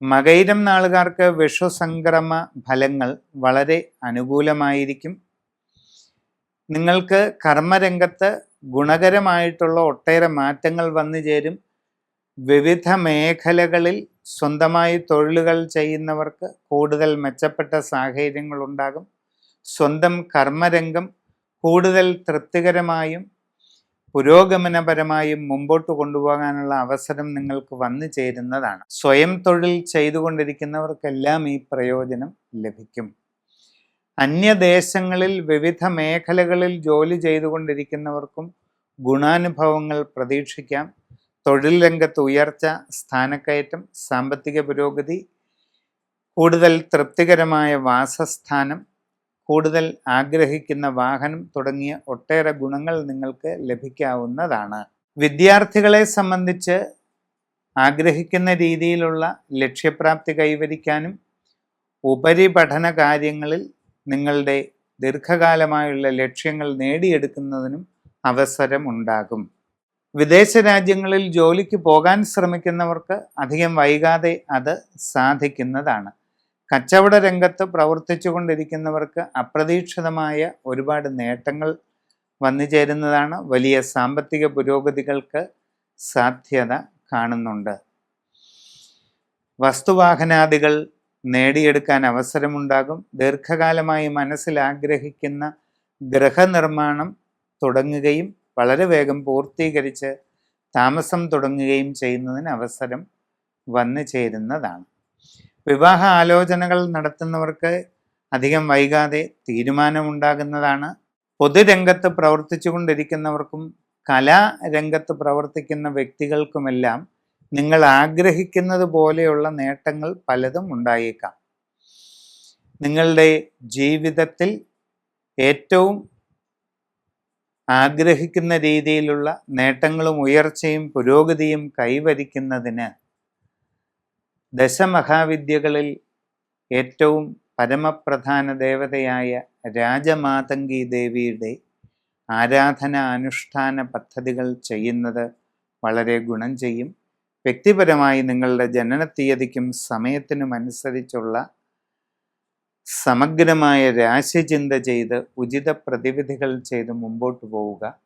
മകയിരം നാളുകാർക്ക് വിഷുസംക്രമ ഫലങ്ങൾ വളരെ അനുകൂലമായിരിക്കും. നിങ്ങൾക്ക് കർമ്മരംഗത്ത് ഗുണകരമായിട്ടുള്ള ഒട്ടേറെ മാറ്റങ്ങൾ വന്നു ചേരും. വിവിധ മേഖലകളിൽ സ്വന്തമായി തൊഴിലുകൾ ചെയ്യുന്നവർക്ക് കൂടുതൽ മെച്ചപ്പെട്ട സാഹചര്യങ്ങൾ ഉണ്ടാകും. സ്വന്തം കർമ്മരംഗം കൂടുതൽ തൃപ്തികരമായും പുരോഗമനപരമായും മുമ്പോട്ട് കൊണ്ടുപോകാനുള്ള അവസരം നിങ്ങൾക്ക് വന്നു ചേരുന്നതാണ്. സ്വയം തൊഴിൽ ചെയ്തുകൊണ്ടിരിക്കുന്നവർക്കെല്ലാം ഈ പ്രയോജനം ലഭിക്കും. അന്യദേശങ്ങളിൽ വിവിധ മേഖലകളിൽ ജോലി ചെയ്തുകൊണ്ടിരിക്കുന്നവർക്കും ഗുണാനുഭവങ്ങൾ പ്രതീക്ഷിക്കാം. തൊഴിൽ രംഗത്ത് ഉയർച്ച, സ്ഥാനക്കയറ്റം, സാമ്പത്തിക പുരോഗതി, കൂടുതൽ തൃപ്തികരമായ വാസസ്ഥാനം, കൂടുതൽ ആഗ്രഹിക്കുന്ന വാഹനം തുടങ്ങിയ ഒട്ടേറെ ഗുണങ്ങൾ നിങ്ങൾക്ക് ലഭിക്കാവുന്നതാണ്. വിദ്യാർത്ഥികളെ സംബന്ധിച്ച് ആഗ്രഹിക്കുന്ന രീതിയിലുള്ള ലക്ഷ്യപ്രാപ്തി കൈവരിക്കാനും ഉപരിപഠന കാര്യങ്ങളിൽ നിങ്ങളുടെ ദീർഘകാലമായുള്ള ലക്ഷ്യങ്ങൾ നേടിയെടുക്കുന്നതിനും അവസരമുണ്ടാകും. വിദേശ രാജ്യങ്ങളിൽ ജോലിക്ക് പോകാൻ ശ്രമിക്കുന്നവർക്ക് അധികം വൈകാതെ അത് സാധിക്കുന്നതാണ്. കച്ചവട രംഗത്ത് പ്രവർത്തിച്ചു കൊണ്ടിരിക്കുന്നവർക്ക് അപ്രതീക്ഷിതമായ ഒരുപാട് നേട്ടങ്ങൾ വന്നു ചേരുന്നതാണ്. വലിയ സാമ്പത്തിക പുരോഗതികൾക്ക് സാധ്യത കാണുന്നുണ്ട്. വസ്തുവാഹനാദികൾ നേടിയെടുക്കാൻ അവസരമുണ്ടാകും. ദീർഘകാലമായി മനസ്സിൽ ആഗ്രഹിക്കുന്ന ഗൃഹനിർമ്മാണം തുടങ്ങുകയും വളരെ വേഗം പൂർത്തീകരിച്ച് താമസം തുടങ്ങുകയും ചെയ്യുന്നതിന് അവസരം വന്നു ചേരുന്നതാണ്. വിവാഹ ആലോചനകൾ നടത്തുന്നവർക്ക് അധികം വൈകാതെ തീരുമാനമുണ്ടാകുന്നതാണ്. പൊതുരംഗത്ത് പ്രവർത്തിച്ചു കൊണ്ടിരിക്കുന്നവർക്കും കലാരംഗത്ത് പ്രവർത്തിക്കുന്ന വ്യക്തികൾക്കുമെല്ലാം നിങ്ങൾ ആഗ്രഹിക്കുന്നത് പോലെയുള്ള നേട്ടങ്ങൾ പലതും ഉണ്ടായേക്കാം. നിങ്ങളുടെ ജീവിതത്തിൽ ഏറ്റവും ആഗ്രഹിക്കുന്ന രീതിയിലുള്ള നേട്ടങ്ങളും ഉയർച്ചയും പുരോഗതിയും കൈവരിക്കുന്നതിന് ദശമഹാവിദ്യകളിൽ ഏറ്റവും പരമപ്രധാന ദേവതയായ രാജമാതംഗി ദേവിയുടെ ആരാധന അനുഷ്ഠാന പദ്ധതികൾ ചെയ്യുന്നത് വളരെ ഗുണം ചെയ്യും. വ്യക്തിപരമായി നിങ്ങളുടെ ജനനത്തീയതിക്കും സമയത്തിനും അനുസരിച്ചുള്ള സമഗ്രമായ രാശിചിന്ത ചെയ്ത് ഉചിത പ്രതിവിധികൾ ചെയ്ത് മുമ്പോട്ട് പോവുക.